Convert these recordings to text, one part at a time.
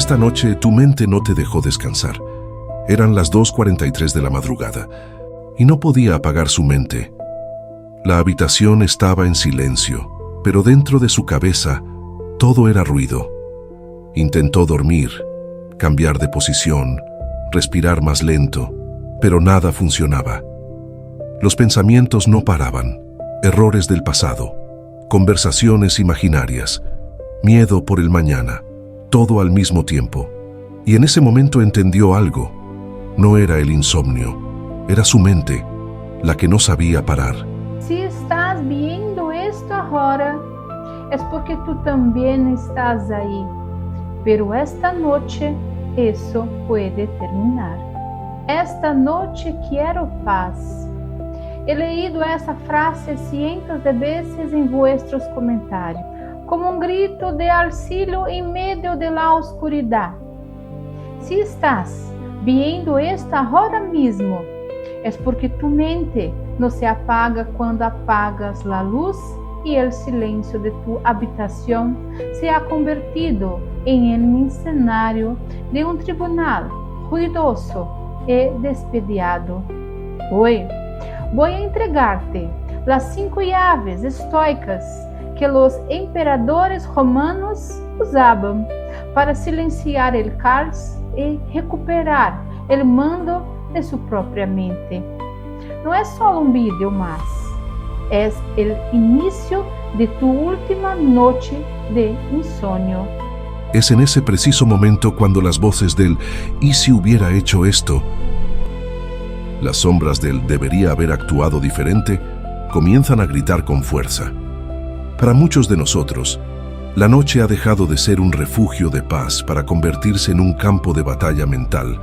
esta noche tu mente no te dejó descansar. Eran las 2:43 de la madrugada y no podía apagar su mente. La habitación estaba en silencio, pero dentro de su cabeza todo era ruido. Intentó dormir, cambiar de posición, respirar más lento, pero nada funcionaba. Los pensamientos no paraban, errores del pasado, conversaciones imaginarias, miedo por el mañana, todo al mismo tiempo. Y en ese momento entendió algo. No era el insomnio, era su mente, la que no sabía parar. Si estás viendo esto ahora, es porque tú también estás ahí. Pero esta noche eso puede terminar. Esta noche quiero paz. He leído essa frase cientos de veces en vuestros comentarios, como un grito de auxilio en medio de la oscuridad. Si estás viendo esto ahora mismo, es porque tu mente no se apaga cuando apagas la luz y el silencio de tu habitación se ha convertido en el escenario de un tribunal ruidoso y despiadado. Hoy voy a entregarte las 5 llaves estoicas que los emperadores romanos usaban para silenciar el caos y recuperar el mando de su propia mente. No es solo un video más, es el inicio de tu última noche de insomnio. Es en ese preciso momento cuando las voces del «¿y si hubiera hecho esto?», las sombras del «debería haber actuado diferente», comienzan a gritar con fuerza. Para muchos de nosotros, la noche ha dejado de ser un refugio de paz para convertirse en un campo de batalla mental,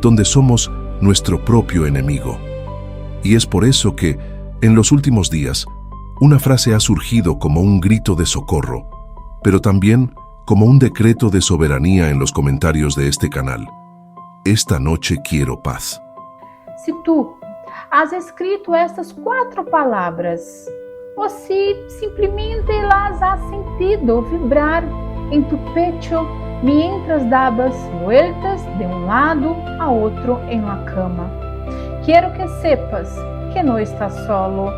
donde somos nuestro propio enemigo. Y es por eso que, en los últimos días, una frase ha surgido como un grito de socorro, pero también como un decreto de soberanía en los comentarios de este canal. Esta noche quiero paz. Si tú has escrito estas 4 palabras, o si simplemente las has sentido vibrar en tu pecho mientras dabas vueltas de un lado a otro en la cama, quiero que sepas que no estás solo.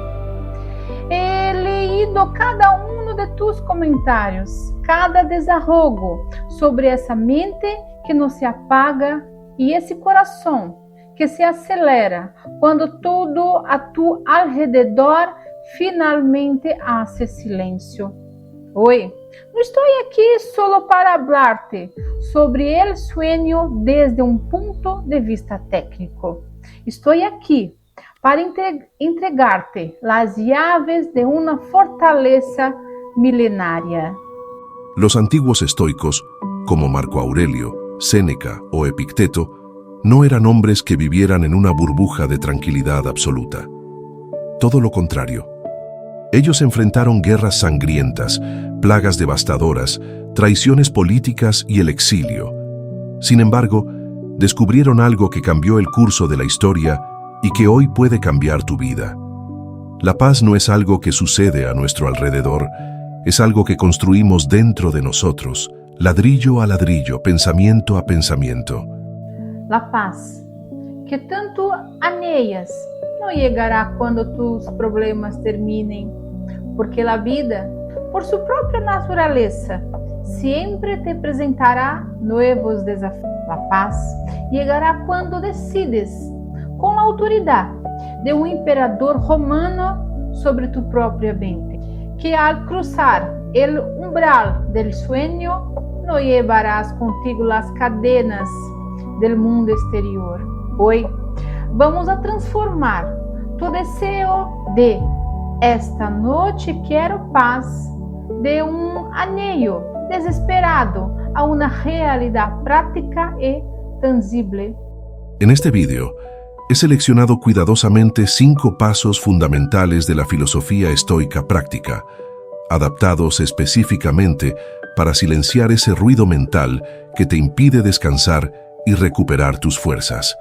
He leído cada uno de tus comentarios, cada desahogo sobre essa mente que não se apaga e esse coração que se acelera quando todo a tu alrededor finalmente hace silêncio. Oi, não estou aqui solo para hablarte sobre el sueño desde um ponto de vista técnico. Estou aqui para entregar-te las llaves de una fortaleza milenaria. Los antiguos estoicos, como Marco Aurelio, Séneca o Epicteto, no eran hombres que vivieran en una burbuja de tranquilidad absoluta. Todo lo contrario. Ellos enfrentaron guerras sangrientas, plagas devastadoras, traiciones políticas y el exilio. Sin embargo, descubrieron algo que cambió el curso de la historia y que hoy puede cambiar tu vida. La paz no es algo que sucede a nuestro alrededor, es algo que construimos dentro de nosotros, ladrillo a ladrillo, pensamiento a pensamiento. La paz, que tanto anhelas, no llegará cuando tus problemas terminen, porque la vida, por su propia naturaleza, siempre te presentará nuevos desafíos. La paz llegará cuando decides, con la autoridad de un emperador romano sobre tu propia mente, que al cruzar el umbral del sueño no llevarás contigo las cadenas del mundo exterior. Hoy vamos a transformar tu deseo de esta noche quiero paz de un anhelo desesperado a una realidad práctica y tangible. En este video he seleccionado cuidadosamente 5 pasos fundamentales de la filosofía estoica práctica, adaptados específicamente para silenciar ese ruido mental que te impide descansar y recuperar tus fuerzas.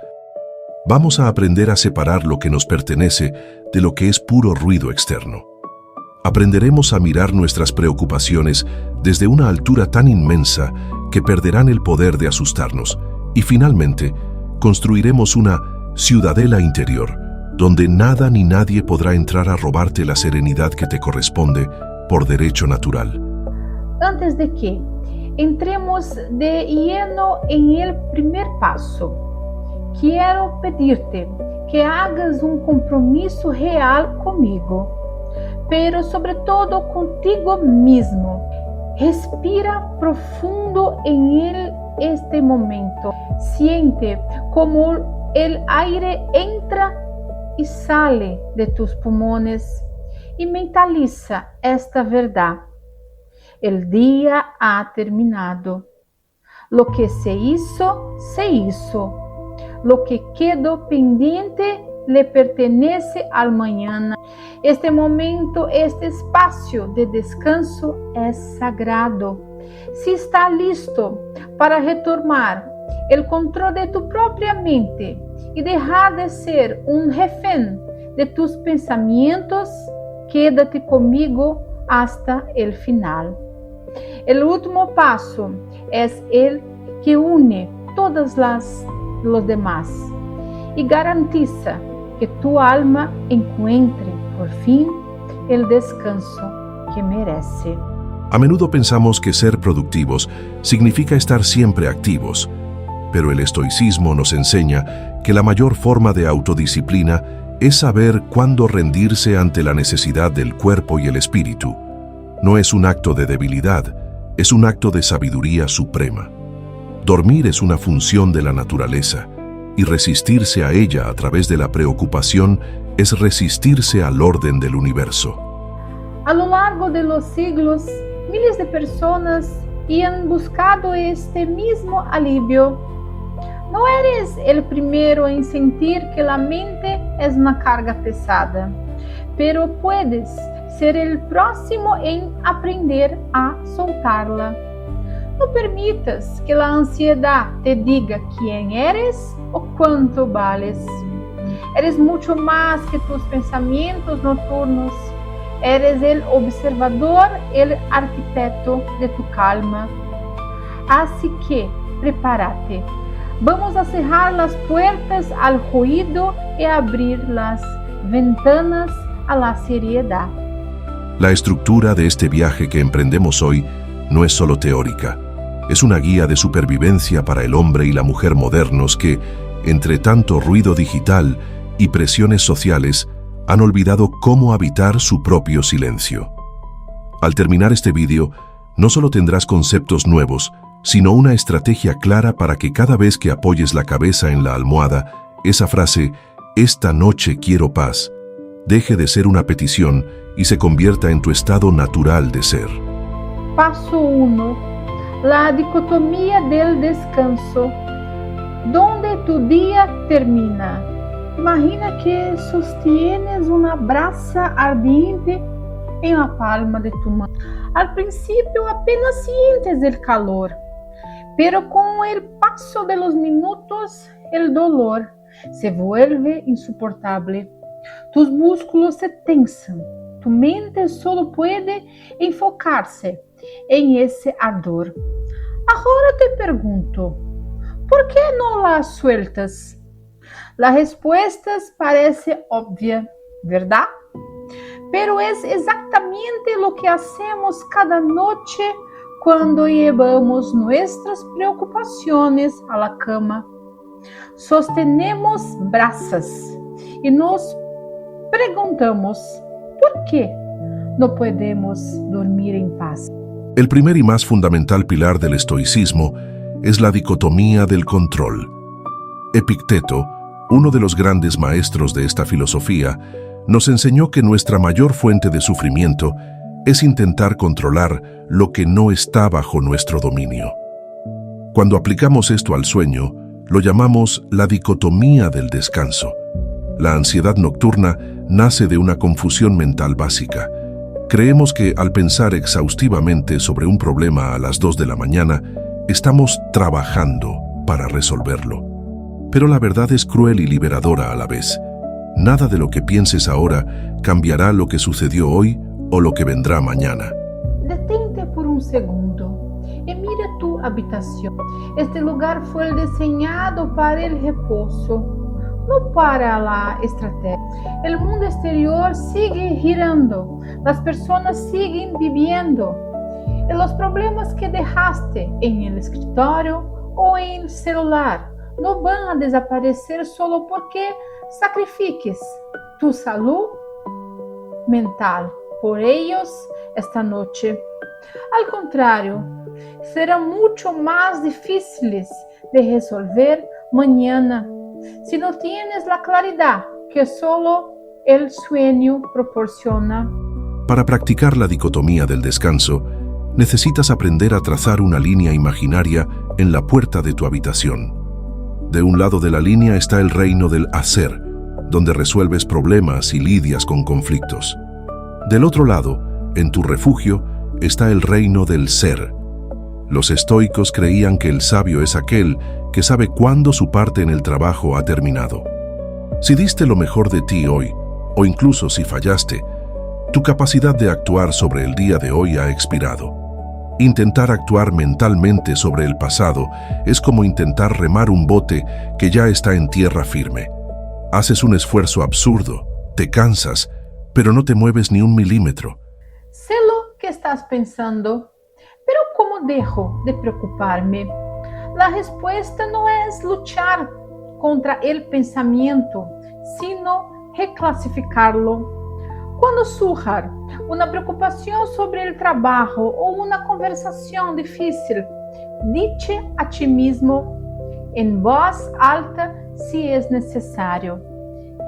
Vamos a aprender a separar lo que nos pertenece de lo que es puro ruido externo. Aprenderemos a mirar nuestras preocupaciones desde una altura tan inmensa que perderán el poder de asustarnos y finalmente construiremos una ciudadela interior donde nada ni nadie podrá entrar a robarte la serenidad que te corresponde por derecho natural. Antes de que entremos de lleno en el primer paso, quiero pedirte que hagas un compromiso real conmigo, pero sobre todo contigo mismo. Respira profundo en este momento. Siente como el aire entra y sale de tus pulmones y mentaliza esta verdad. El día ha terminado. Lo que se hizo, se hizo. Lo que quedó pendiente le pertenece al mañana. Este momento, este espacio de descanso es sagrado. Si estás listo para retomar el control de tu propia mente y dejar de ser un refén de tus pensamientos, quédate conmigo hasta el final. El último paso es el que une todas los demás y garantiza que tu alma encuentre por fin el descanso que merece. A menudo pensamos que ser productivos significa estar siempre activos, pero el estoicismo nos enseña que la mayor forma de autodisciplina es saber cuándo rendirse ante la necesidad del cuerpo y el espíritu. No es un acto de debilidad, es un acto de sabiduría suprema. Dormir es una función de la naturaleza, y resistirse a ella a través de la preocupación es resistirse al orden del universo. A lo largo de los siglos, miles de personas han buscado este mismo alivio. No eres el primero en sentir que la mente es una carga pesada, pero puedes ser el próximo en aprender a soltarla. No permitas que la ansiedad te diga quién eres o cuánto vales. Eres mucho más que tus pensamientos nocturnos. Eres el observador, el arquitecto de tu calma. Así que prepárate. Vamos a cerrar las puertas al ruido y abrir las ventanas a la seriedad. La estructura de este viaje que emprendemos hoy no es solo teórica. Es una guía de supervivencia para el hombre y la mujer modernos que, entre tanto ruido digital y presiones sociales, han olvidado cómo habitar su propio silencio. Al terminar este vídeo, no solo tendrás conceptos nuevos, sino una estrategia clara para que cada vez que apoyes la cabeza en la almohada, esa frase, "Esta noche quiero paz", deje de ser una petición y se convierta en tu estado natural de ser. Paso 1. La dicotomía del descanso. ¿Dónde tu día termina? Imagina que sostienes una brasa ardiente en la palma de tu mano. Al principio apenas sientes el calor, pero con el paso de los minutos el dolor se vuelve insoportable. Tus músculos se tensan, tu mente solo puede enfocarse en ese ardor. Ahora te pregunto, ¿por qué no la sueltas? La respuesta parece obvia, ¿verdad? Pero es exactamente lo que hacemos cada noche cuando llevamos nuestras preocupaciones a la cama. Sostenemos brasas y nos preguntamos, ¿por qué no podemos dormir en paz? El primer y más fundamental pilar del estoicismo es la dicotomía del control. Epicteto, uno de los grandes maestros de esta filosofía, nos enseñó que nuestra mayor fuente de sufrimiento es intentar controlar lo que no está bajo nuestro dominio. Cuando aplicamos esto al sueño, lo llamamos la dicotomía del descanso. La ansiedad nocturna nace de una confusión mental básica. Creemos que al pensar exhaustivamente sobre un problema a las 2 de la mañana, estamos trabajando para resolverlo. Pero la verdad es cruel y liberadora a la vez. Nada de lo que pienses ahora cambiará lo que sucedió hoy o lo que vendrá mañana. Detente por un segundo y mira tu habitación. Este lugar fue diseñado para el reposo, no para la estrategia. El mundo exterior sigue girando, las personas siguen viviendo y los problemas que dejaste en el escritorio o en el celular no van a desaparecer solo porque sacrifiques tu salud mental por ellos esta noche. Al contrario, serán mucho más difíciles de resolver mañana si no tienes la claridad que solo el sueño proporciona. Para practicar la dicotomía del descanso, necesitas aprender a trazar una línea imaginaria en la puerta de tu habitación. De un lado de la línea está el reino del hacer, donde resuelves problemas y lidias con conflictos. Del otro lado, en tu refugio, está el reino del ser. Los estoicos creían que el sabio es aquel que sabe cuándo su parte en el trabajo ha terminado. Si diste lo mejor de ti hoy, o incluso si fallaste, tu capacidad de actuar sobre el día de hoy ha expirado. Intentar actuar mentalmente sobre el pasado es como intentar remar un bote que ya está en tierra firme. Haces un esfuerzo absurdo, te cansas, pero no te mueves ni un milímetro. Sé lo que estás pensando, pero ¿cómo dejo de preocuparme? La respuesta no es luchar contra el pensamiento, sino reclasificarlo. Cuando surja una preocupación sobre el trabajo o una conversación difícil, dice a ti mismo en voz alta si es necesario: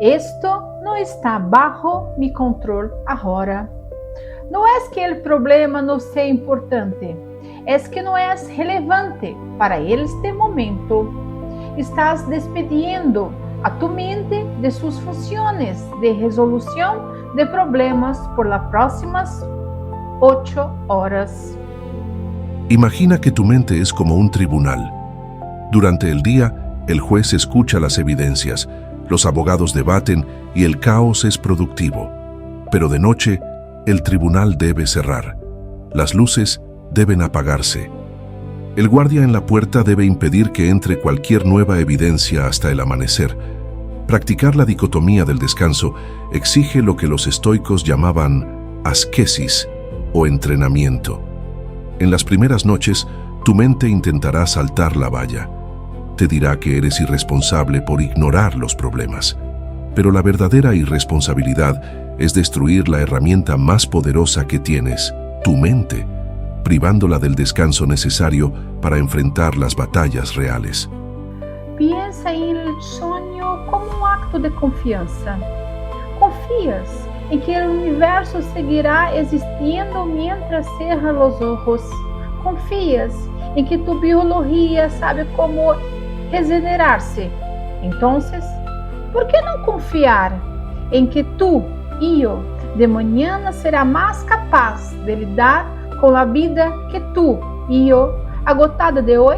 esto no está bajo mi control ahora. No es que el problema no sea importante, es que no es relevante para este momento. Estás despedindo a tu mente de sus funciones de resolución de problemas por las próximas 8 horas. Imagina que tu mente es como un tribunal. Durante el día, el juez escucha las evidencias, los abogados debaten y el caos es productivo. Pero de noche, el tribunal debe cerrar. Las luces deben apagarse. El guardia en la puerta debe impedir que entre cualquier nueva evidencia hasta el amanecer. Practicar la dicotomía del descanso exige lo que los estoicos llamaban asquesis o entrenamiento. En las primeras noches, tu mente intentará saltar la valla. Te dirá que eres irresponsable por ignorar los problemas. Pero la verdadera irresponsabilidad es destruir la herramienta más poderosa que tienes, tu mente, privándola del descanso necesario para enfrentar las batallas reales. Piensa en el sueño como un acto de confianza. Confías en que el universo seguirá existiendo mientras cierras los ojos. Confías en que tu biología sabe cómo regenerarse. Entonces, ¿por qué no confiar en que tú y yo de mañana será más capaz de lidar con la vida que tú y yo agotada de hoy?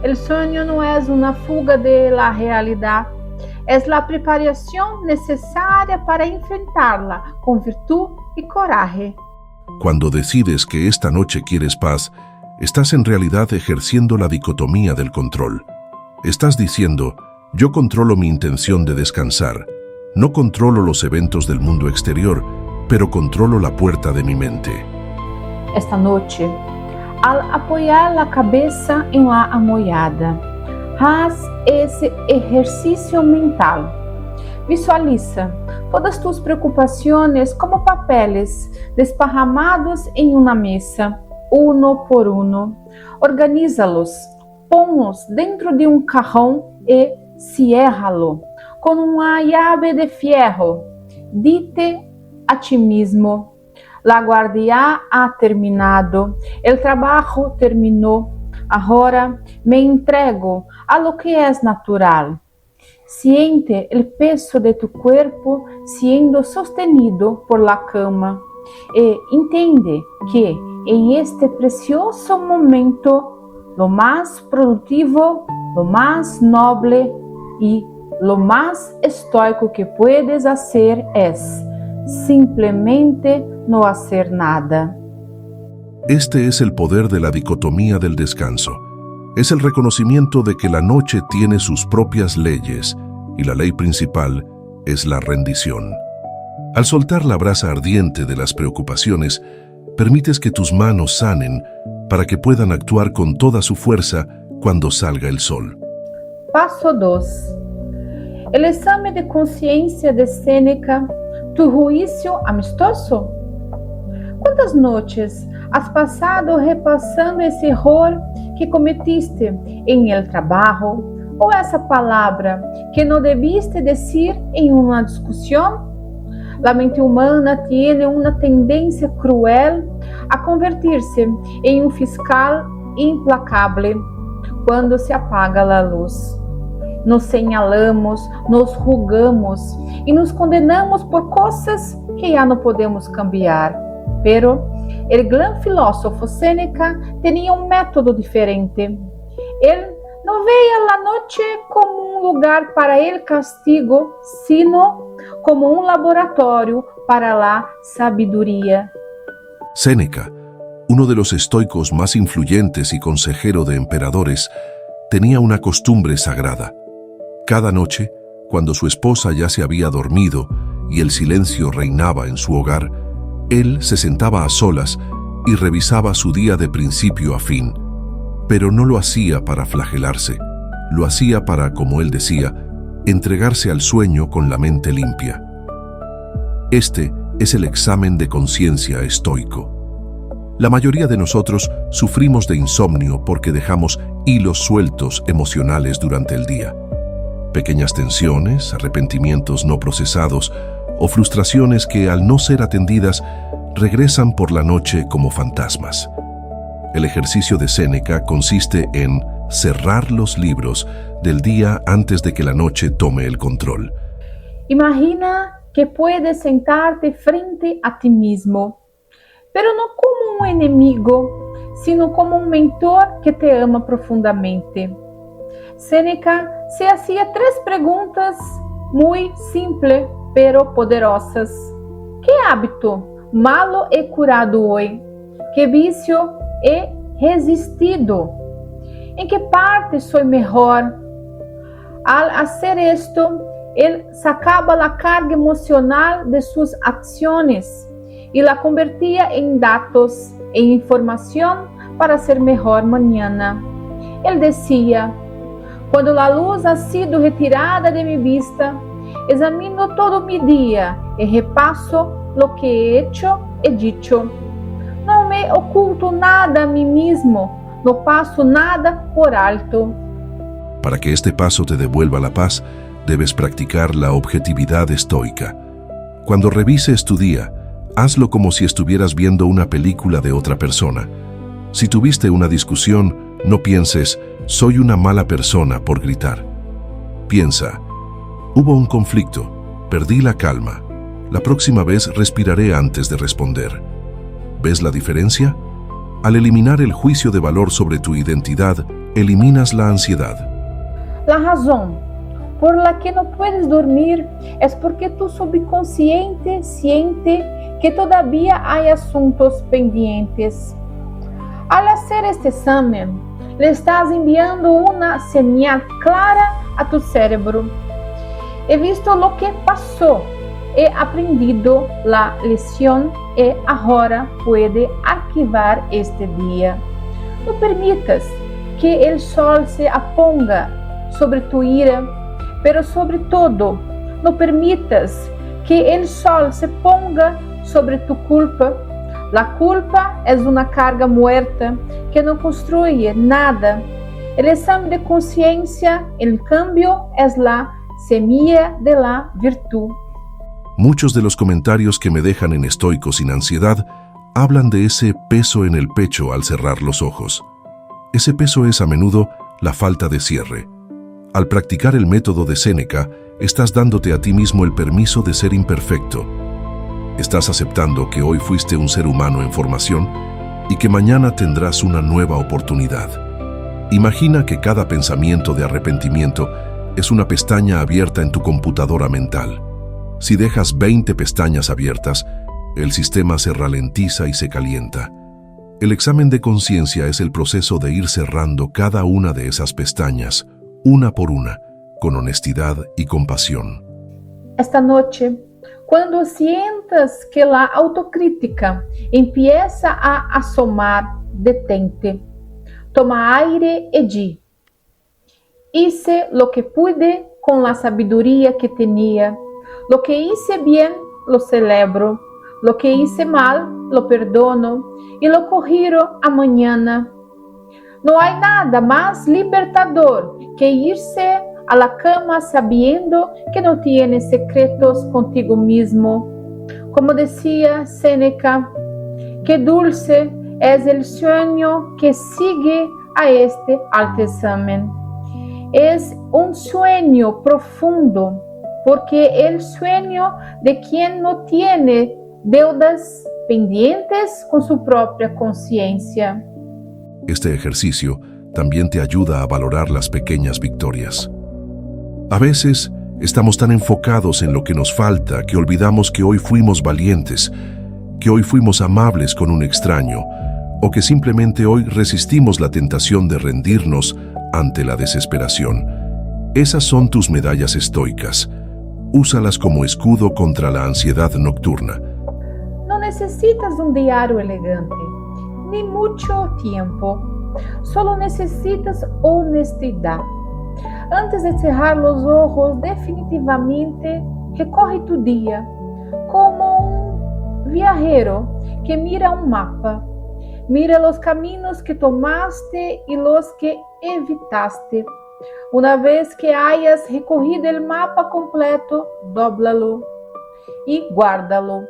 El sueño no es una fuga de la realidad, es la preparación necesaria para enfrentarla con virtud y coraje. Cuando decides que esta noche quieres paz, estás en realidad ejerciendo la dicotomía del control. Estás diciendo: yo controlo mi intención de descansar, no controlo los eventos del mundo exterior, pero controlo la puerta de mi mente. Esta noche, al apoyar la cabeza en la almohada, haz ese ejercicio mental. Visualiza todas tus preocupaciones como papeles desparramados en una mesa, uno por uno. Organízalos, ponlos dentro de un cajón y ciérralo con una llave de fierro. Dite a ti mismo: la guardia ha terminado, el trabajo terminó, ahora me entrego a lo que es natural. Siente el peso de tu cuerpo siendo sostenido por la cama y entiende que en este precioso momento lo más productivo, lo más noble y lo más estoico que puedes hacer es simplemente no hacer nada. Este es el poder de la dicotomía del descanso. Es el reconocimiento de que la noche tiene sus propias leyes y la ley principal es la rendición. Al soltar la brasa ardiente de las preocupaciones, permites que tus manos sanen para que puedan actuar con toda su fuerza cuando salga el sol. Paso 2. El examen de conciencia de Sêneca, tu juicio amistoso. ¿Cuántas noches has pasado repasando ese error que cometiste en el trabajo o esa palabra que no debiste decir en una discusión? La mente humana tiene una tendencia cruel a convertirse en un fiscal implacable cuando se apaga la luz. Nos señalamos, nos juzgamos y nos condenamos por cosas que ya no podemos cambiar. Pero el gran filósofo Sêneca tenía un método diferente. Él no veía la noche como un lugar para el castigo, sino como un laboratorio para la sabiduría. Séneca, uno de los estoicos más influyentes y consejero de emperadores, tenía una costumbre sagrada. Cada noche, cuando su esposa ya se había dormido y el silencio reinaba en su hogar, él se sentaba a solas y revisaba su día de principio a fin. Pero no lo hacía para flagelarse, lo hacía para, como él decía, entregarse al sueño con la mente limpia. Este es el examen de conciencia estoico. La mayoría de nosotros sufrimos de insomnio porque dejamos hilos sueltos emocionales durante el día. Pequeñas tensiones, arrepentimientos no procesados o frustraciones que, al no ser atendidas, regresan por la noche como fantasmas. El ejercicio de Séneca consiste en cerrar los libros del día antes de que la noche tome el control. Imagina que puedes sentarte frente a ti mismo, pero no como un enemigo, sino como un mentor que te ama profundamente. Sêneca se hacía 3 preguntas muy simples pero poderosas. ¿Qué hábito malo he curado hoy? ¿Qué vicio he resistido? ¿En qué parte soy mejor? Al hacer esto, él sacaba la carga emocional de sus acciones y la convertía en datos, en información para ser mejor mañana. Él decía: cuando la luz ha sido retirada de mi vista, examino todo mi día y repaso lo que he hecho y dicho. No me oculto nada a mí mismo, no paso nada por alto. Para que este paso te devuelva la paz, debes practicar la objetividad estoica. Cuando revises tu día, hazlo como si estuvieras viendo una película de otra persona. Si tuviste una discusión, no pienses, soy una mala persona por gritar. Piensa, hubo un conflicto, perdí la calma. La próxima vez respiraré antes de responder. ¿Ves la diferencia? Al eliminar el juicio de valor sobre tu identidad, eliminas la ansiedad. La razón por la que no puedes dormir es porque tu subconsciente siente que todavía hay asuntos pendientes. Al hacer este examen, le estás enviando una señal clara a tu cerebro. He visto lo que pasó, he aprendido la lección y ahora puede arquivar este día. No permitas que el sol se aponga sobre tu ira, pero sobre todo, no permitas que el sol se ponga sobre tu culpa. La culpa es una carga muerta que no construye nada. El examen de conciencia, en cambio, es la semilla de la virtud. Muchos de los comentarios que me dejan en Estoico sin ansiedad hablan de ese peso en el pecho al cerrar los ojos. Ese peso es a menudo la falta de cierre. Al practicar el método de Séneca, estás dándote a ti mismo el permiso de ser imperfecto. Estás aceptando que hoy fuiste un ser humano en formación y que mañana tendrás una nueva oportunidad. Imagina que cada pensamiento de arrepentimiento es una pestaña abierta en tu computadora mental. Si dejas 20 pestañas abiertas, El sistema se ralentiza y se calienta. El examen de conciencia es el proceso de ir cerrando cada una de esas pestañas, una por una, con honestidad y compasión. Esta noche, cuando sientas que la autocrítica empieza a asomar, detente. Toma aire y di: hice lo que pude con la sabiduría que tenía. Lo que hice bien, lo celebro. Lo que hice mal, lo perdono y lo corrijo mañana. No hay nada más libertador que irse a la cama sabiendo que no tienes secretos contigo mismo. Como decía Séneca, qué dulce es el sueño que sigue a este autoexamen. Es un sueño profundo, porque el sueño de quien no tiene deudas pendientes con su propia conciencia. Este ejercicio también te ayuda a valorar las pequeñas victorias. A veces estamos tan enfocados en lo que nos falta que olvidamos que hoy fuimos valientes, que hoy fuimos amables con un extraño, o que simplemente hoy resistimos la tentación de rendirnos ante la desesperación. Esas son tus medallas estoicas. Úsalas como escudo contra la ansiedad nocturna. No necesitas un diario elegante, ni mucho tiempo. Solo necesitas honestidad. Antes de cerrar los ojos definitivamente, recorre tu día como un viajero que mira un mapa. Mira los caminos que tomaste y los que evitaste. Una vez que hayas recorrido el mapa completo, dóblalo y guárdalo.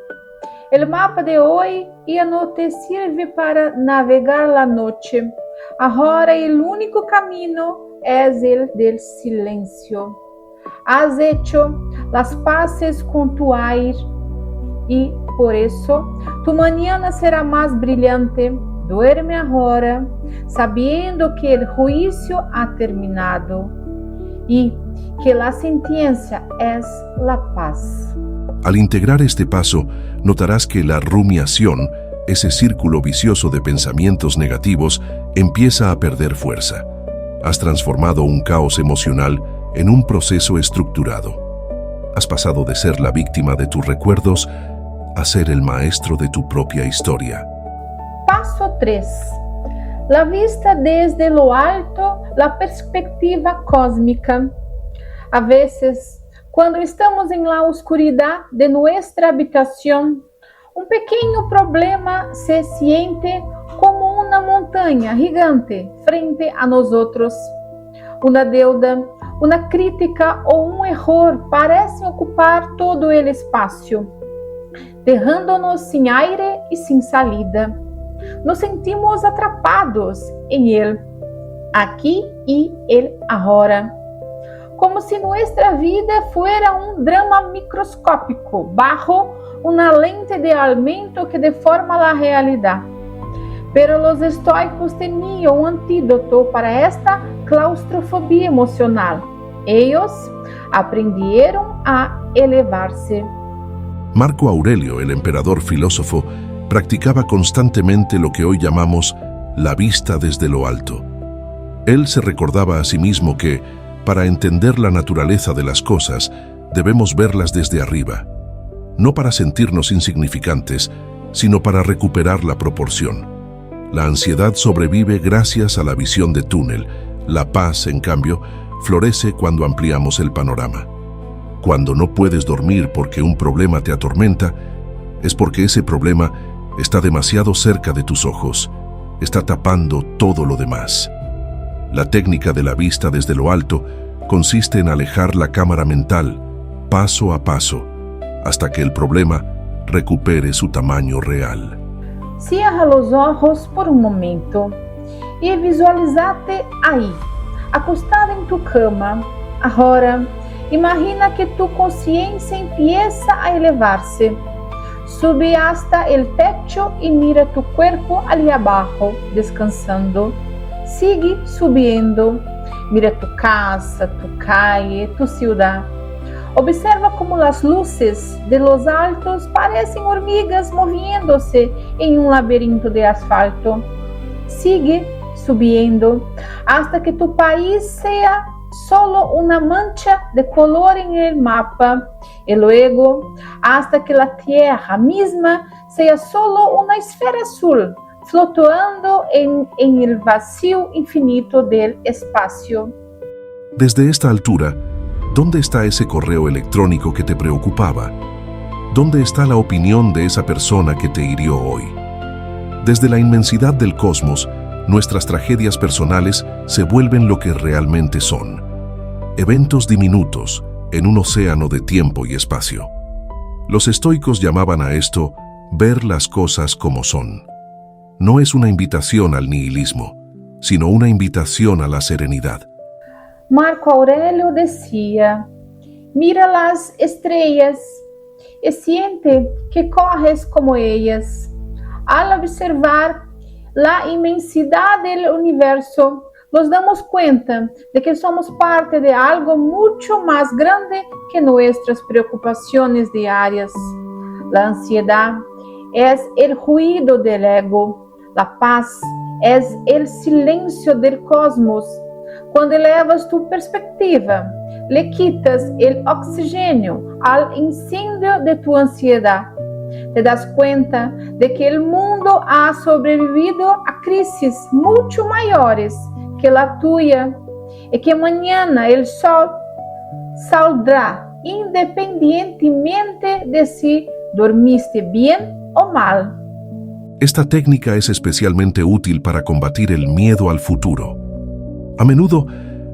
El mapa de hoy ya no te sirve para navegar la noche. Ahora el único camino es el del silencio. Has hecho las paces con tu aire y por eso tu mañana será más brillante. Duerme ahora, sabiendo que el juicio ha terminado y que la sentencia es la paz. Al integrar este paso, notarás que la rumiación, ese círculo vicioso de pensamientos negativos, empieza a perder fuerza. Has transformado un caos emocional en un proceso estructurado. Has pasado de ser la víctima de tus recuerdos a ser el maestro de tu propia historia. Paso 3. La vista desde lo alto, la perspectiva cósmica. A veces, cuando estamos en la oscuridad de nuestra habitación, un pequeño problema se siente como una montaña gigante frente a nosotros. Una deuda, una crítica o un error parecen ocupar todo el espacio, dejándonos sin aire y sin salida. Nos sentimos atrapados en él, aquí y el ahora, como si nuestra vida fuera un drama microscópico bajo una lente de aumento que deforma la realidad. Pero los estoicos tenían un antídoto para esta claustrofobia emocional. Ellos aprendieron a elevarse. Marco Aurelio, el emperador filósofo, practicaba constantemente lo que hoy llamamos la vista desde lo alto. Él se recordaba a sí mismo que, para entender la naturaleza de las cosas, debemos verlas desde arriba, no para sentirnos insignificantes, sino para recuperar la proporción. La ansiedad sobrevive gracias a la visión de túnel. La paz, en cambio, florece cuando ampliamos el panorama. Cuando no puedes dormir porque un problema te atormenta, es porque ese problema está demasiado cerca de tus ojos, está tapando todo lo demás. La técnica de la vista desde lo alto consiste en alejar la cámara mental, paso a paso, hasta que el problema recupere su tamaño real. Cierra los ojos por un momento y visualízate ahí, acostada en tu cama. Ahora, imagina que tu conciencia empieza a elevarse. Sube hasta el techo y mira tu cuerpo allí abajo, descansando. Sigue subiendo. Mira tu casa, tu calle, tu ciudad. Observa como las luces de los altos parecen hormigas moviéndose en un laberinto de asfalto. Sigue subiendo hasta que tu país sea solo una mancha de color en el mapa y luego hasta que la tierra misma sea solo una esfera azul flutuando en el vacío infinito del espacio. Desde esta altura, ¿dónde está ese correo electrónico que te preocupaba? ¿Dónde está la opinión de esa persona que te hirió hoy? Desde la inmensidad del cosmos, nuestras tragedias personales se vuelven lo que realmente son. Eventos diminutos en un océano de tiempo y espacio. Los estoicos llamaban a esto ver las cosas como son. No es una invitación al nihilismo, sino una invitación a la serenidad. Marco Aurelio decía: mira las estrellas y siente que corres como ellas. Al observar la inmensidad del universo, nos damos cuenta de que somos parte de algo mucho más grande que nuestras preocupaciones diarias. La ansiedad es el ruido del ego. La paz es el silencio del cosmos. Cuando elevas tu perspectiva, le quitas el oxígeno al incendio de tu ansiedad. Te das cuenta de que el mundo ha sobrevivido a crisis mucho mayores que la tuya y que mañana el sol saldrá independientemente de si dormiste bien o mal. Esta técnica es especialmente útil para combatir el miedo al futuro. A menudo,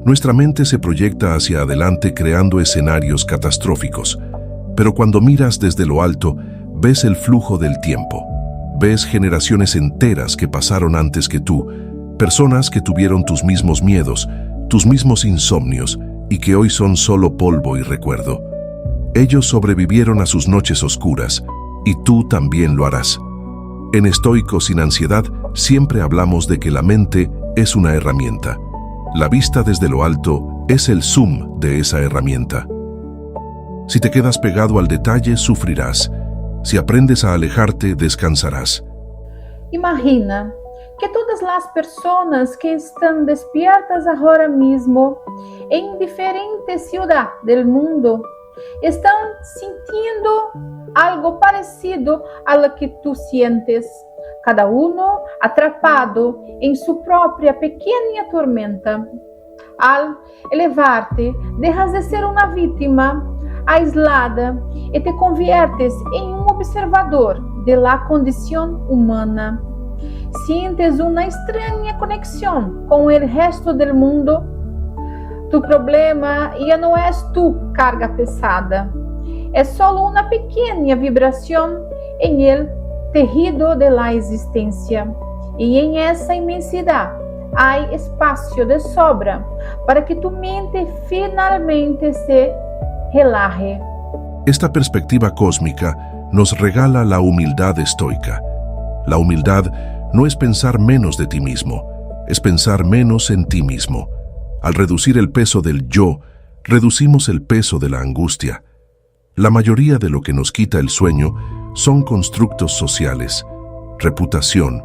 nuestra mente se proyecta hacia adelante creando escenarios catastróficos, pero cuando miras desde lo alto, ves el flujo del tiempo. Ves generaciones enteras que pasaron antes que tú, personas que tuvieron tus mismos miedos, tus mismos insomnios y que hoy son solo polvo y recuerdo. Ellos sobrevivieron a sus noches oscuras y tú también lo harás. En Estoicos sin Ansiedad siempre hablamos de que la mente es una herramienta. La vista desde lo alto es el zoom de esa herramienta. Si te quedas pegado al detalle, sufrirás. Si aprendes a alejarte, descansarás. Imagina que todas las personas que están despiertas ahora mismo en diferentes ciudades del mundo están sintiendo algo parecido a lo que tú sientes, cada uno atrapado en su propia pequeña tormenta. Al elevarte, dejas de ser una víctima aislada y te conviertes en un observador de la condición humana. Sientes una extraña conexión con el resto del mundo. Tu problema ya no es tu carga pesada, es solo una pequeña vibración en el tejido de la existencia. Y en esa inmensidad hay espacio de sobra para que tu mente finalmente se relaje. Esta perspectiva cósmica nos regala la humildad estoica. La humildad no es pensar menos de ti mismo, es pensar menos en ti mismo. Al reducir el peso del yo, reducimos el peso de la angustia. La mayoría de lo que nos quita el sueño son constructos sociales, reputación,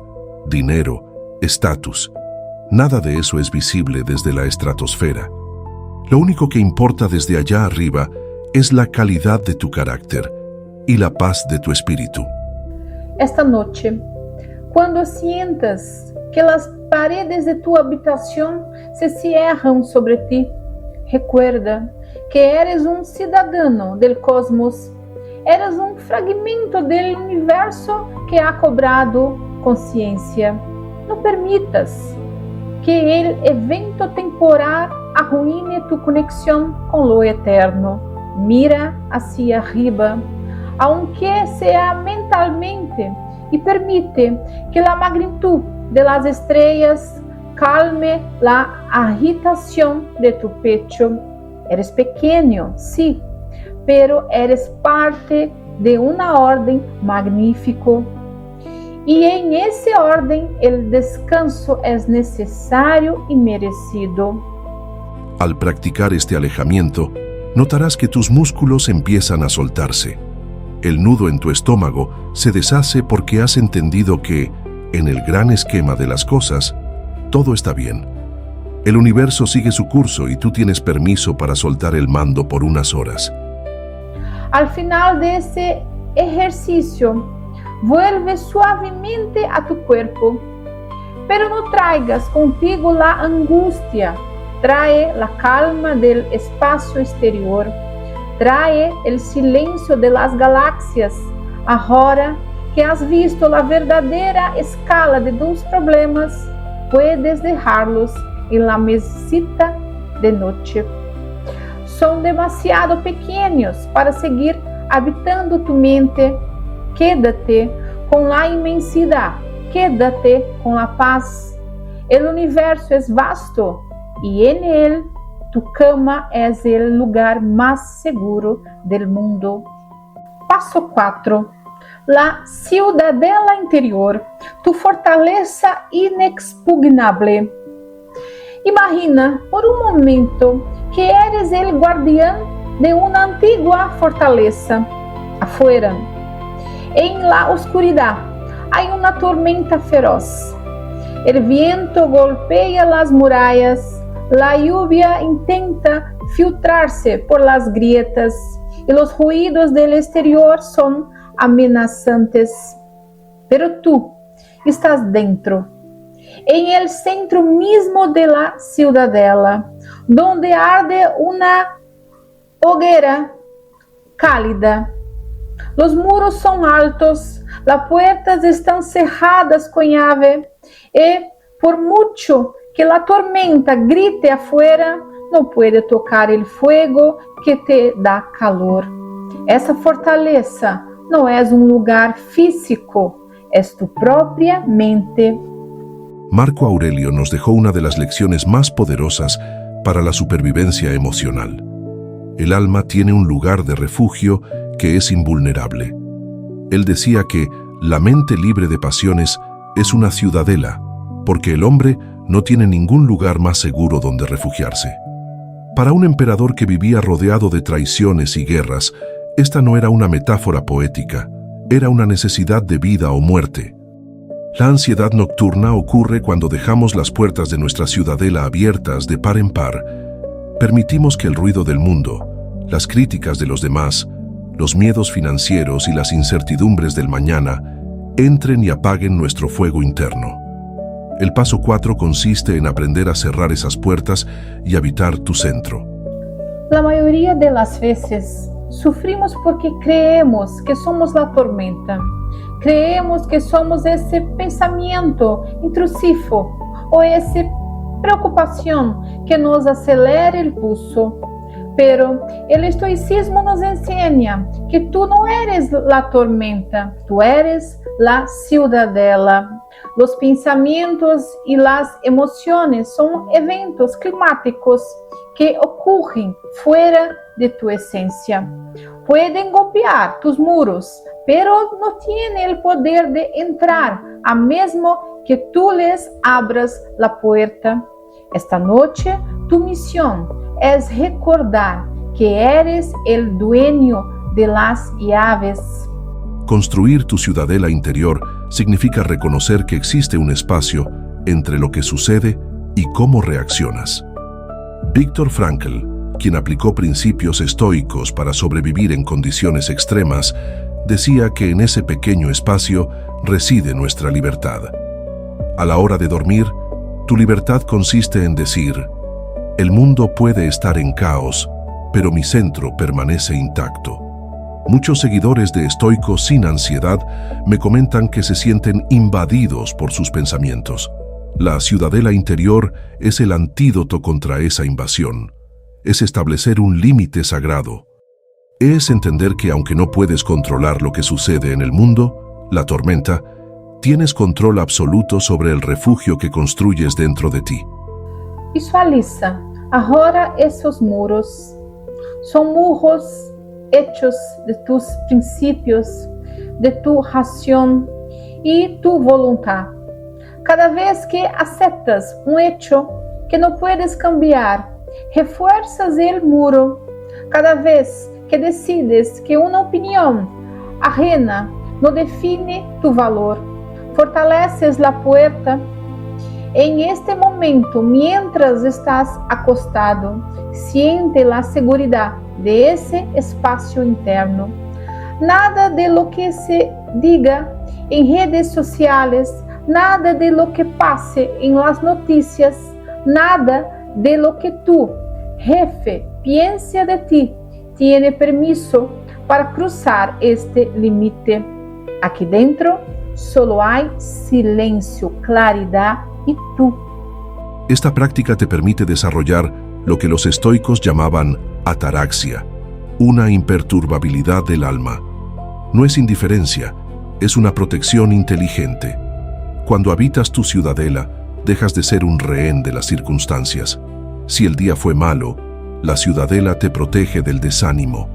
dinero, estatus. Nada de eso es visible desde la estratosfera. Lo único que importa desde allá arriba es la calidad de tu carácter y la paz de tu espíritu. Esta noche, cuando sientas que las paredes de tu habitación se cierran sobre ti, recuerda que eres un ciudadano del cosmos, eres un fragmento del universo que ha cobrado conciencia. No permitas que el evento temporal arruine tu conexión con lo eterno. Mira hacia arriba, aunque sea mentalmente, y permite que la magnitud de las estrellas calme la agitación de tu pecho. Eres pequeño, sí, pero eres parte de una orden magnífico. Y en ese orden el descanso es necesario y merecido. Al practicar este alejamiento, notarás que tus músculos empiezan a soltarse. El nudo en tu estómago se deshace porque has entendido que, en el gran esquema de las cosas, todo está bien. El universo sigue su curso y tú tienes permiso para soltar el mando por unas horas. Al final de ese ejercicio, vuelve suavemente a tu cuerpo, pero no traigas contigo la angustia, trae la calma del espacio exterior, trae el silencio de las galaxias. Ahora que has visto la verdadera escala de tus problemas, puedes dejarlos en la mesita de noche. Son demasiado pequeños para seguir habitando tu mente. Quédate con la inmensidad, quédate con la paz. El universo es vasto y en él tu cama es el lugar más seguro del mundo. Paso 4. La ciudadela interior, tu fortaleza inexpugnable. Imagina por un momento que eres el guardián de una antigua fortaleza. Afuera, en la oscuridad, hay una tormenta feroz. El viento golpea las murallas, la lluvia intenta filtrarse por las grietas y los ruidos del exterior son amenazantes. Pero tú estás dentro, en el centro mismo de la ciudadela, donde arde una hoguera cálida. Los muros son altos, las puertas están cerradas con llave y por mucho que la tormenta grite afuera, no puede tocar el fuego que te da calor. Esa fortaleza no es un lugar físico, es tu propia mente. Marco Aurelio nos dejó una de las lecciones más poderosas para la supervivencia emocional. El alma tiene un lugar de refugio que es invulnerable. Él decía que la mente libre de pasiones es una ciudadela, porque el hombre no tiene ningún lugar más seguro donde refugiarse. Para un emperador que vivía rodeado de traiciones y guerras, esta no era una metáfora poética, era una necesidad de vida o muerte. La ansiedad nocturna ocurre cuando dejamos las puertas de nuestra ciudadela abiertas de par en par. Permitimos que el ruido del mundo, las críticas de los demás, los miedos financieros y las incertidumbres del mañana entren y apaguen nuestro fuego interno. El paso 4 consiste en aprender a cerrar esas puertas y habitar tu centro. La mayoría de las veces sufrimos porque creemos que somos la tormenta. Creemos que somos ese pensamiento intrusivo o esa preocupación que nos acelera el pulso. Pero el estoicismo nos enseña que tú no eres la tormenta, tú eres la ciudadela. Los pensamientos y las emociones son eventos climáticos que ocurren fuera de tu esencia. Pueden golpear tus muros, pero no tienen el poder de entrar a mesmo que tú les abras la puerta. Esta noche, tu misión es recordar que eres el dueño de las llaves. Construir tu ciudadela interior significa reconocer que existe un espacio entre lo que sucede y cómo reaccionas. Viktor Frankl, quien aplicó principios estoicos para sobrevivir en condiciones extremas, decía que en ese pequeño espacio reside nuestra libertad. A la hora de dormir, tu libertad consiste en decir: el mundo puede estar en caos, pero mi centro permanece intacto. Muchos seguidores de estoicos sin ansiedad me comentan que se sienten invadidos por sus pensamientos. La ciudadela interior es el antídoto contra esa invasión. Es establecer un límite sagrado. Es entender que aunque no puedes controlar lo que sucede en el mundo, la tormenta, tienes control absoluto sobre el refugio que construyes dentro de ti. Visualiza ahora esos muros. Son muros hechos de tus principios, de tu razón y tu voluntad. Cada vez que aceptas un hecho que no puedes cambiar, refuerzas el muro. Cada vez que decides que una opinión ajena no define tu valor, fortaleces la puerta. En este momento, mientras estás acostado, siente la seguridad de ese espacio interno. Nada de lo que se diga en redes sociales, nada de lo que pase en las noticias, nada de lo que tu jefe piense de ti, tiene permiso para cruzar este límite. Aquí dentro solo hay silencio, claridad y tú. Esta práctica te permite desarrollar lo que los estoicos llamaban ataraxia, una imperturbabilidad del alma. No es indiferencia, es una protección inteligente. Cuando habitas tu ciudadela, dejas de ser un rehén de las circunstancias. Si el día fue malo, la ciudadela te protege del desánimo.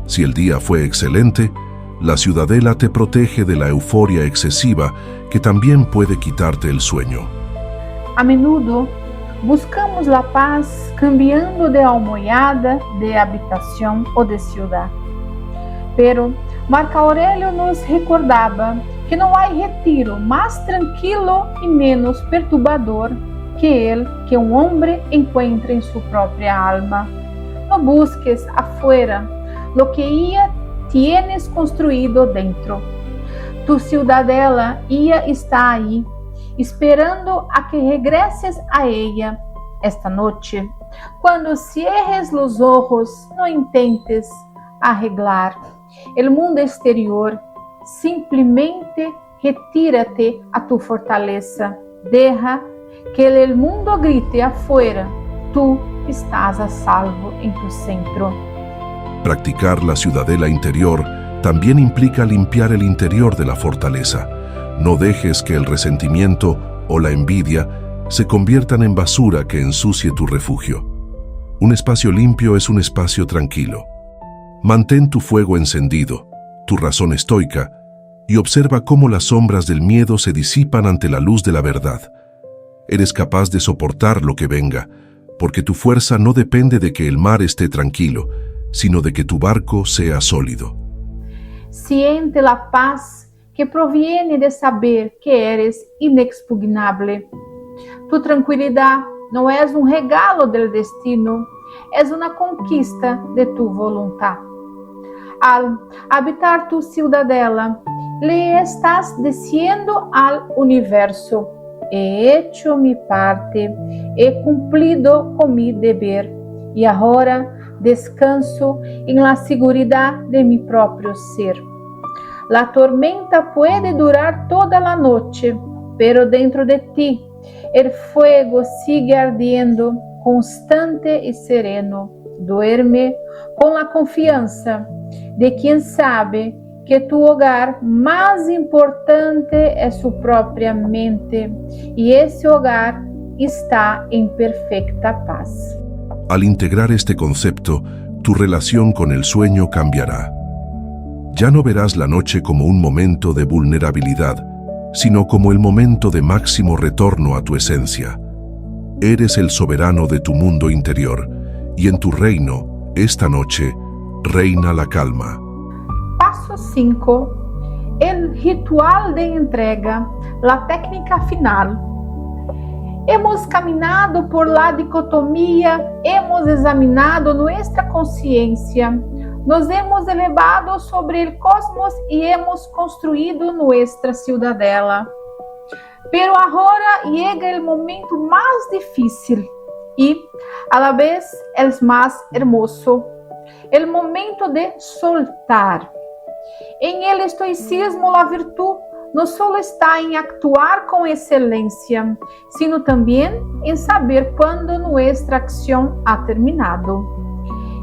Si el día fue excelente, la ciudadela te protege de la euforia excesiva que también puede quitarte el sueño. A menudo buscamos la paz cambiando de almohada, de habitación o de ciudad. Pero Marco Aurélio nos recordaba que no hay retiro más tranquilo y menos perturbador que el que un hombre encuentre en su propia alma. No busques afuera lo que ya tienes construido dentro. Tu ciudadela ya está ahí, esperando a que regreses a ella esta noche. Cuando cierres los ojos, no intentes arreglar el mundo exterior, simplesmente retírate a tu fortaleza. Deja que el mundo grite afuera, tú estás a salvo en tu centro. Practicar la ciudadela interior también implica limpiar el interior de la fortaleza. No dejes que el resentimiento o la envidia se conviertan en basura que ensucie tu refugio. Un espacio limpio es un espacio tranquilo. Mantén tu fuego encendido, tu razón estoica, y observa cómo las sombras del miedo se disipan ante la luz de la verdad. Eres capaz de soportar lo que venga, porque tu fuerza no depende de que el mar esté tranquilo, sino de que tu barco sea sólido. Siente la paz que proviene de saber que eres inexpugnable. Tu tranquilidad no es un regalo del destino, es una conquista de tu voluntad. Al habitar tu ciudadela, le estás diciendo al universo: he hecho mi parte, he cumplido con mi deber y ahora descanso en la seguridad de mi propio ser. La tormenta puede durar toda la noche, pero dentro de ti el fuego sigue ardiendo, constante y sereno. Duerme con la confianza de quien sabe que tu hogar más importante es su propia mente y ese hogar está en perfecta paz. Al integrar este concepto, tu relación con el sueño cambiará. Ya no verás la noche como un momento de vulnerabilidad, sino como el momento de máximo retorno a tu esencia. Eres el soberano de tu mundo interior, y en tu reino, esta noche, reina la calma. Paso 5. El ritual de entrega, la técnica final. Hemos caminado por la dicotomía, hemos examinado nuestra conciencia, nos hemos elevado sobre el cosmos y hemos construido nuestra ciudadela. Pero ahora llega el momento más difícil y, a la vez, el más hermoso, el momento de soltar. En el estoicismo, la virtud no solo está en actuar con excelencia, sino también en saber cuándo nuestra acción ha terminado.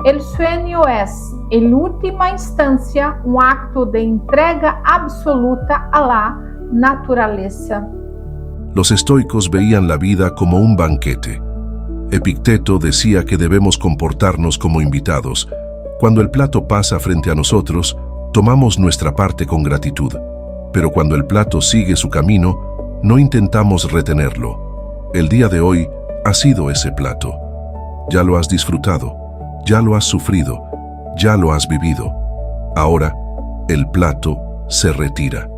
El sueño es, en última instancia, un acto de entrega absoluta a la naturaleza. Los estoicos veían la vida como un banquete. Epicteto decía que debemos comportarnos como invitados. Cuando el plato pasa frente a nosotros, tomamos nuestra parte con gratitud. Pero cuando el plato sigue su camino, no intentamos retenerlo. El día de hoy ha sido ese plato. Ya lo has disfrutado, Ya lo has sufrido, ya lo has vivido. Ahora, el plato se retira.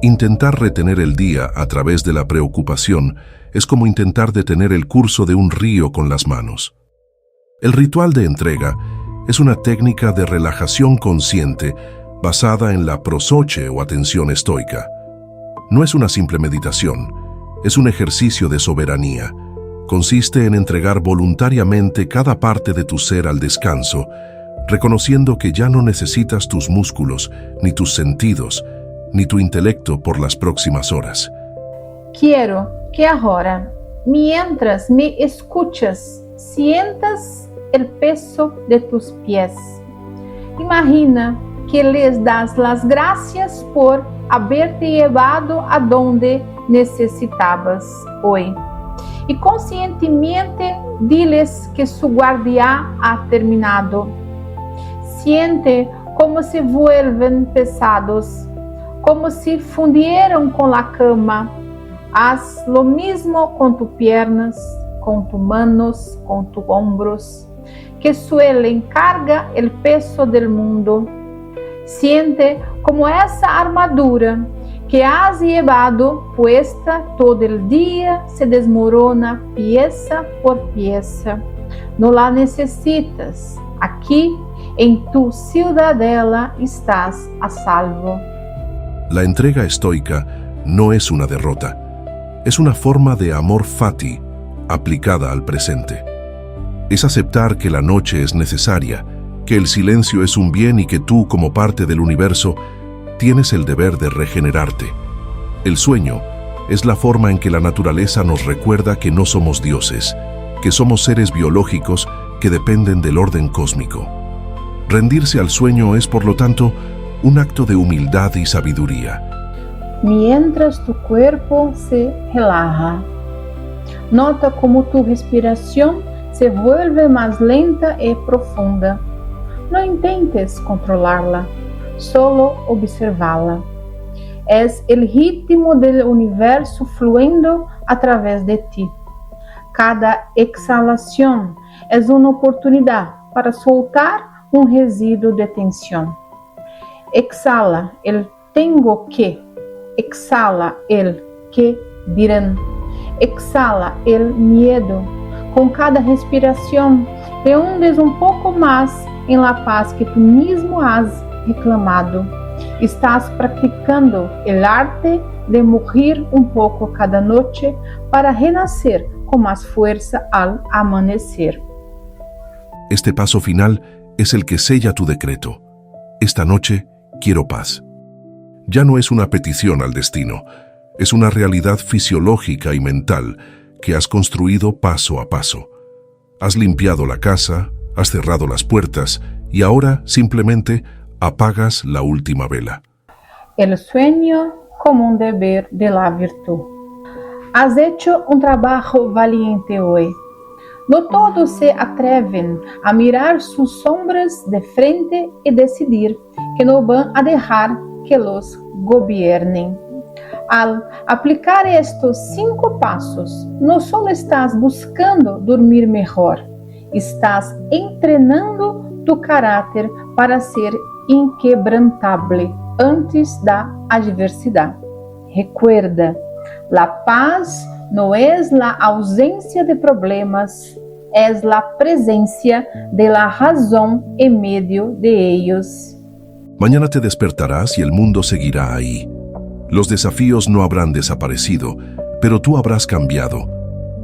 Intentar retener el día a través de la preocupación es como intentar detener el curso de un río con las manos. El ritual de entrega es una técnica de relajación consciente basada en la prosoche o atención estoica. No es una simple meditación, es un ejercicio de soberanía. Consiste en entregar voluntariamente cada parte de tu ser al descanso, reconociendo que ya no necesitas tus músculos, ni tus sentidos, ni tu intelecto por las próximas horas. Quiero que ahora, mientras me escuchas, sientas el peso de tus pies. Imagina que les das las gracias por haberte llevado a donde necesitabas hoy. Y conscientemente diles que su guardia ha terminado. Siente como se vuelven pesados, como si fundieron con la cama. Haz lo mismo con tus piernas, con tus manos, con tus hombros, que suelen cargar el peso del mundo. Siente como esa armadura que has llevado puesta todo el día se desmorona pieza por pieza. No la necesitas. Aquí, en tu ciudadela, estás a salvo. La entrega estoica no es una derrota. Es una forma de amor fati aplicada al presente. Es aceptar que la noche es necesaria, que el silencio es un bien y que tú, como parte del universo, tienes el deber de regenerarte. El sueño es la forma en que la naturaleza nos recuerda que no somos dioses, que somos seres biológicos que dependen del orden cósmico. Rendirse al sueño es, por lo tanto, un acto de humildad y sabiduría. Mientras tu cuerpo se relaja, nota cómo tu respiración se vuelve más lenta y profunda. No intentes controlarla, solo observarla. Es el ritmo del universo fluyendo a través de ti. Cada exhalación es una oportunidad para soltar un residuo de tensión. Exhala el tengo que. Exhala el que dirán. Exhala el miedo. Con cada respiración, te hundes un poco más en la paz que tú mismo has reclamado. Estás practicando el arte de morir un poco cada noche para renacer con más fuerza al amanecer. Este paso final es el que sella tu decreto. Esta noche quiero paz. Ya no es una petición al destino, es una realidad fisiológica y mental que has construido paso a paso. Has limpiado la casa, has cerrado las puertas y ahora simplemente apagas la última vela. El sueño como un deber de la virtud. Has hecho un trabajo valiente hoy. No todos se atreven a mirar sus sombras de frente y decidir que no van a dejar que los gobiernen. Al aplicar estos 5 pasos, no solo estás buscando dormir mejor, estás entrenando tu carácter para ser inquebrantable antes da adversidad. Recuerda, la paz no es la ausencia de problemas, es la presencia de la razón en medio de ellos. Mañana te despertarás y el mundo seguirá ahí. Los desafíos no habrán desaparecido, pero tú habrás cambiado.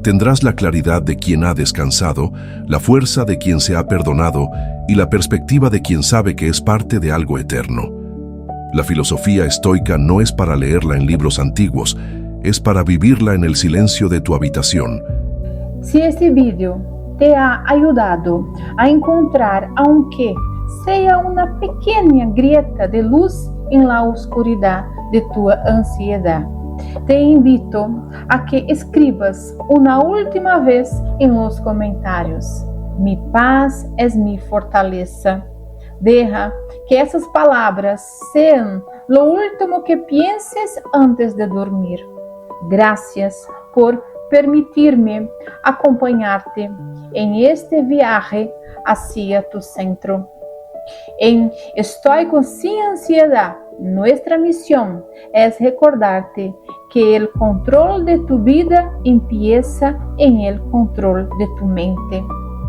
Tendrás la claridad de quien ha descansado, la fuerza de quien se ha perdonado y la perspectiva de quien sabe que es parte de algo eterno. La filosofía estoica no es para leerla en libros antiguos, es para vivirla en el silencio de tu habitación. Si este vídeo te ha ayudado a encontrar, aunque sea una pequeña grieta de luz en la oscuridad de tu ansiedad, te invito a que escribas una última vez en los comentarios: mi paz es mi fortaleza. Deja que esas palabras sean lo último que pienses antes de dormir. Gracias por permitirme acompañarte en este viaje hacia tu centro. En Estoico Sin Ansiedad, nuestra misión es recordarte que el control de tu vida empieza en el control de tu mente.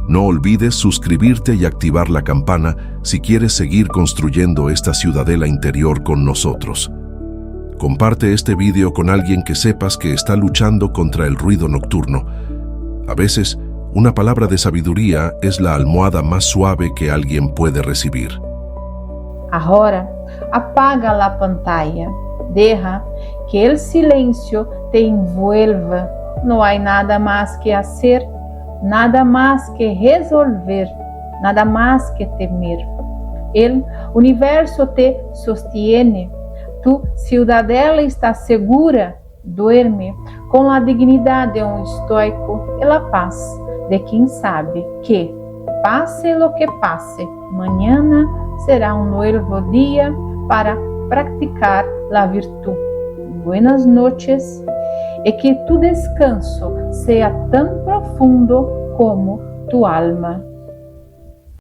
No olvides suscribirte y activar la campana si quieres seguir construyendo esta ciudadela interior con nosotros. Comparte este video con alguien que sepas que está luchando contra el ruido nocturno. A veces, una palabra de sabiduría es la almohada más suave que alguien puede recibir. Ahora, apaga la pantalla. Deja que el silencio te envuelva. No hay nada más que hacer, nada más que resolver, nada más que temer. El universo te sostiene. Tu ciudadela está segura. Duerme con la dignidad de un estoico y la paz de quien sabe que, pase lo que pase, mañana será un nuevo día para practicar la virtud. Buenas noches y que tu descanso sea tan profundo como tu alma.